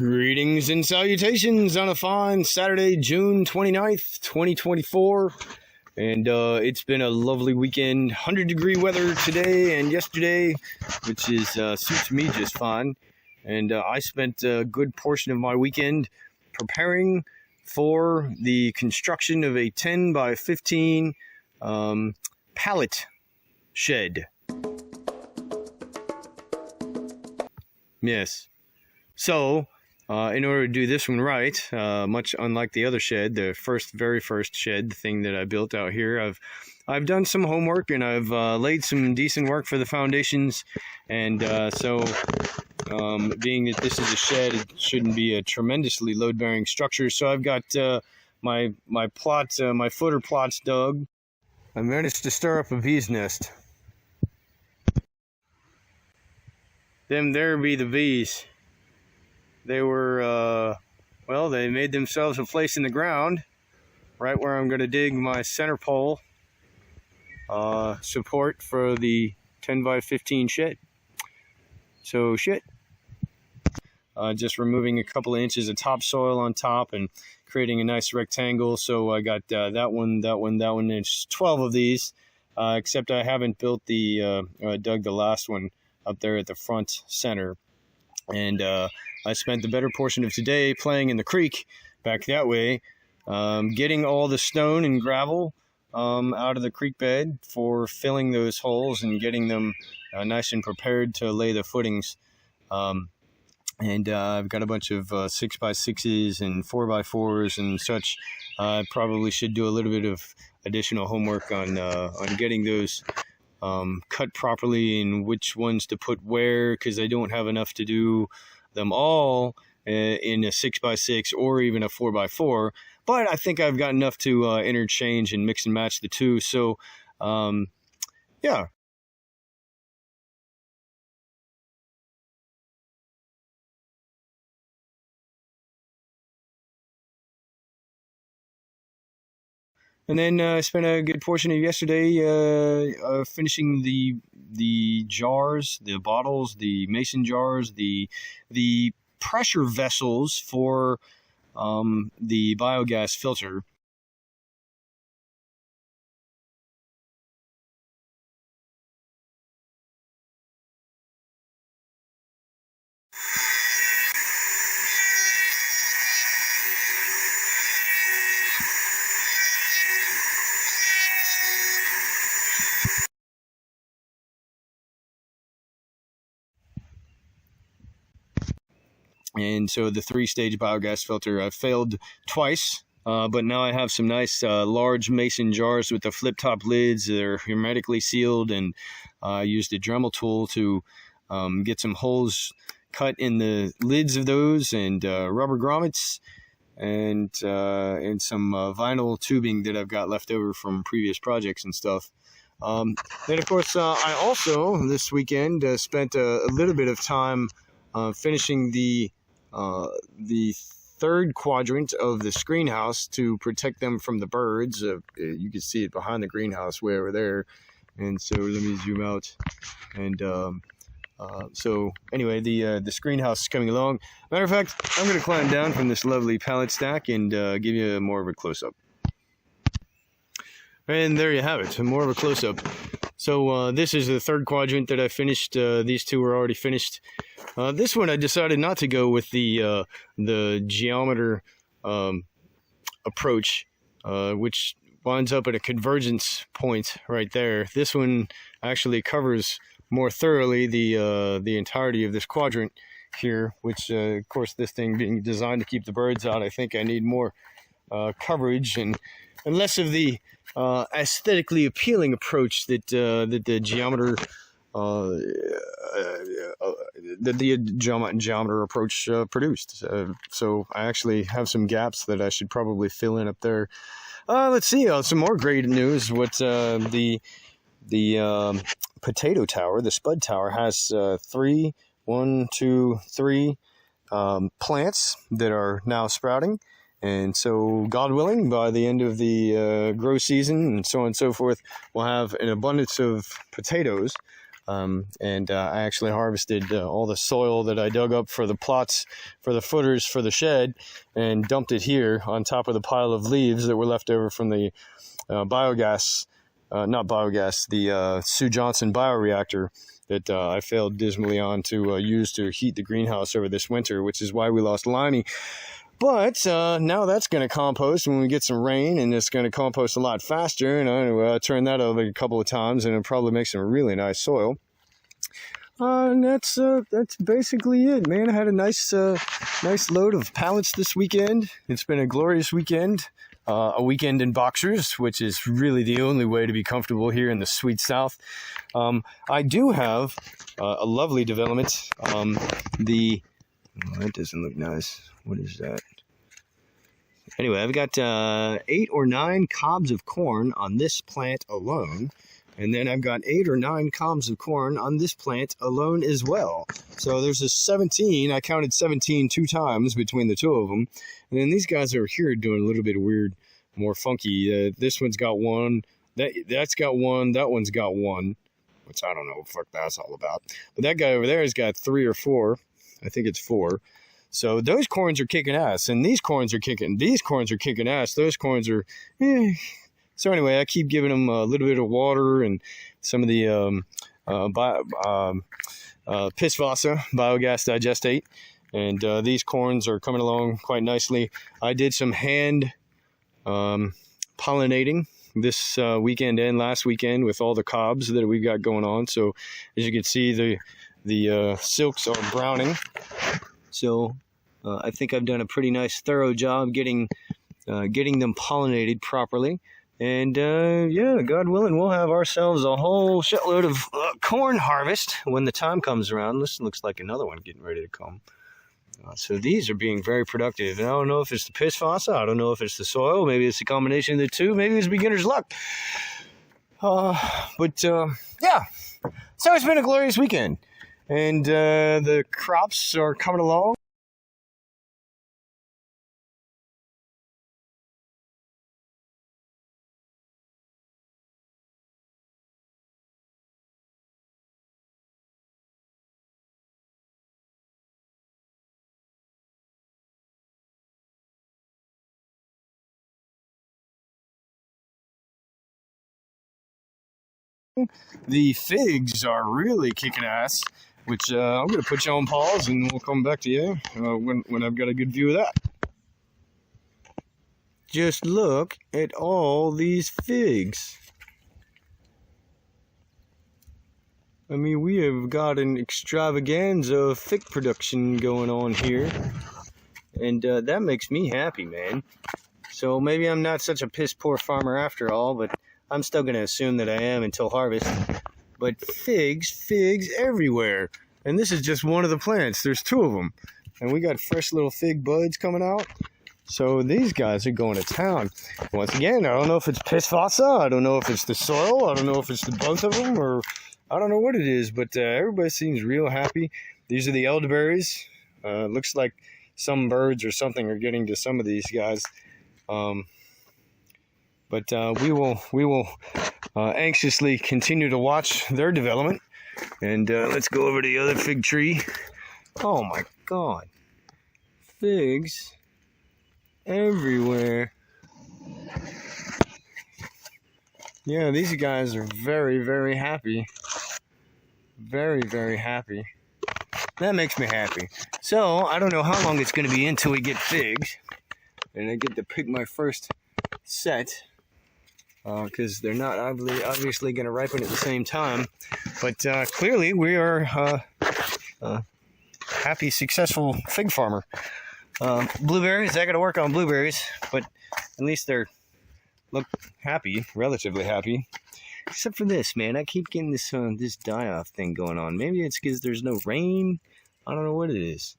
Greetings and salutations on a fine Saturday, June 29th, 2024. And it's been a lovely weekend. 100-degree weather today and yesterday, which is suits me just fine. And I spent a good portion of my weekend preparing for the construction of a 10 by 15 pallet shed. Yes. So, in order to do this one right, much unlike the other shed, the very first shed, the thing that I built out here, I've done some homework and I've laid some decent work for the foundations. And being that this is a shed, it shouldn't be a tremendously load-bearing structure. So I've got my footer plots dug. I managed to stir up a bee's nest. There be the bees. They were, they made themselves a place in the ground, right where I'm going to dig my center pole support for the 10 by 15 shed. So just removing a couple of inches of topsoil on top and creating a nice rectangle. So I got that one. There's 12 of these, except I haven't built dug the last one up there at the front center. And I spent the better portion of today playing in the creek back that way, getting all the stone and gravel out of the creek bed for filling those holes and getting them nice and prepared to lay the footings. And I've got a bunch of 6x6s and 4x4s and such. I probably should do a little bit of additional homework on getting those cut properly and which ones to put where, because I don't have enough to do them all in a 6x6 or even a 4x4, but I think I've got enough to interchange and mix and match the two. So yeah. And then I spent a good portion of yesterday finishing the jars, the bottles, the mason jars, the pressure vessels for the biogas filter. And so the 3-stage biogas filter, I failed twice, but now I have some nice large mason jars with the flip top lids. They're hermetically sealed, and I used a Dremel tool to get some holes cut in the lids of those, and rubber grommets, and some vinyl tubing that I've got left over from previous projects and stuff. Then of course I also this weekend spent a little bit of time finishing the third quadrant of the screen house to protect them from the birds. You can see it behind the greenhouse way over there. And so let me zoom out. And so anyway, the screen house is coming along. Matter of fact, I'm going to climb down from this lovely pallet stack and give you more of a close-up. And there you have it, more of a close-up. So this is the third quadrant that I finished. These two were already finished. This one I decided not to go with the geometer approach, which winds up at a convergence point right there. This one actually covers more thoroughly the entirety of this quadrant here, which of course this thing being designed to keep the birds out, I think I need more coverage and less of the aesthetically appealing approach that the geometer geometer approach produced. So I actually have some gaps that I should probably fill in up there. Let's see, some more great news. What the potato tower, the spud tower, has 3 plants that are now sprouting. And so, God willing, by the end of the grow season and so on and so forth, we'll have an abundance of potatoes. And I actually harvested all the soil that I dug up for the plots, for the footers for the shed, and dumped it here on top of the pile of leaves that were left over from the biogas, not biogas, the Sue Johnson bioreactor that I failed dismally on to use to heat the greenhouse over this winter, which is why we lost Limey. But now that's going to compost when we get some rain, and it's going to compost a lot faster. And I turned that over a couple of times, and it'll probably make some really nice soil. And that's basically it, man. I had a nice load of pallets this weekend. It's been a glorious weekend. A weekend in boxers, which is really the only way to be comfortable here in the sweet South. I do have a lovely development. That doesn't look nice. What is that? Anyway, I've got 8 or 9 cobs of corn on this plant alone. And then I've got 8 or 9 cobs of corn on this plant alone as well. So there's a 17. I counted 17 2 times between the two of them. And then these guys over here are doing a little bit of weird, more funky. This one's got 1. That's got 1. That one's got 1. Which I don't know what the fuck that's all about. But that guy over there has got 3 or 4. I think it's 4. So those corns are kicking ass. And these corns are kicking ass. Those corns are... So anyway, I keep giving them a little bit of water and some of the Pisvasa biogas digestate. And these corns are coming along quite nicely. I did some hand pollinating this weekend and last weekend with all the cobs that we got going on. So as you can see, the silks are browning. So I think I've done a pretty nice, thorough job getting them pollinated properly. And, yeah, God willing, we'll have ourselves a whole shitload of corn harvest when the time comes around. This looks like another one getting ready to come. So these are being very productive. And I don't know if it's the piss fossa. I don't know if it's the soil. Maybe it's a combination of the two. Maybe it's beginner's luck. Yeah. So it's been a glorious weekend. And the crops are coming along. The figs are really kicking ass, which I'm going to put you on pause and we'll come back to you when I've got a good view of that. Just look at all these figs. I mean, we have got an extravaganza of fig production going on here. And that makes me happy, man. So maybe I'm not such a piss poor farmer after all, but I'm still going to assume that I am until harvest. But figs everywhere. And this is just one of the plants. There's 2 of them. And we got fresh little fig buds coming out. So these guys are going to town. Once again, I don't know if it's piss fossa. I don't know if it's the soil. I don't know if it's the both of them. Or I don't know what it is. But everybody seems real happy. These are the elderberries. Looks like some birds or something are getting to some of these guys. But we will anxiously continue to watch their development. And let's go over to the other fig tree. Oh my God. Figs everywhere. Yeah, these guys are very, very happy. Very, very happy. That makes me happy. So, I don't know how long it's going to be until we get figs. And I get to pick my first set. Because they're not obviously going to ripen at the same time. But clearly we are happy, successful fig farmer. Blueberries, I got to work on blueberries. But at least they're look happy, relatively happy. Except for this, man. I keep getting this this die-off thing going on. Maybe it's because there's no rain. I don't know what it is.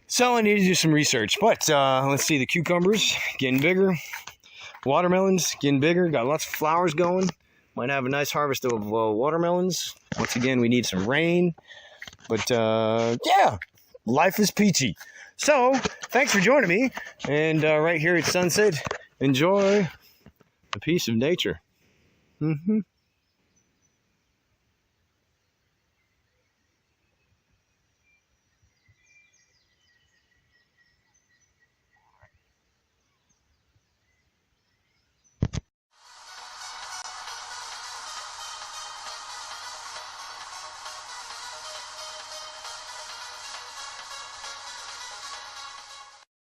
So I need to do some research. But let's see, the cucumbers getting bigger. Watermelons getting bigger. Got lots of flowers going. Might have a nice harvest of watermelons. Once again, we need some rain. But yeah, life is peachy. So thanks for joining me. And right here at sunset, enjoy the peace of nature.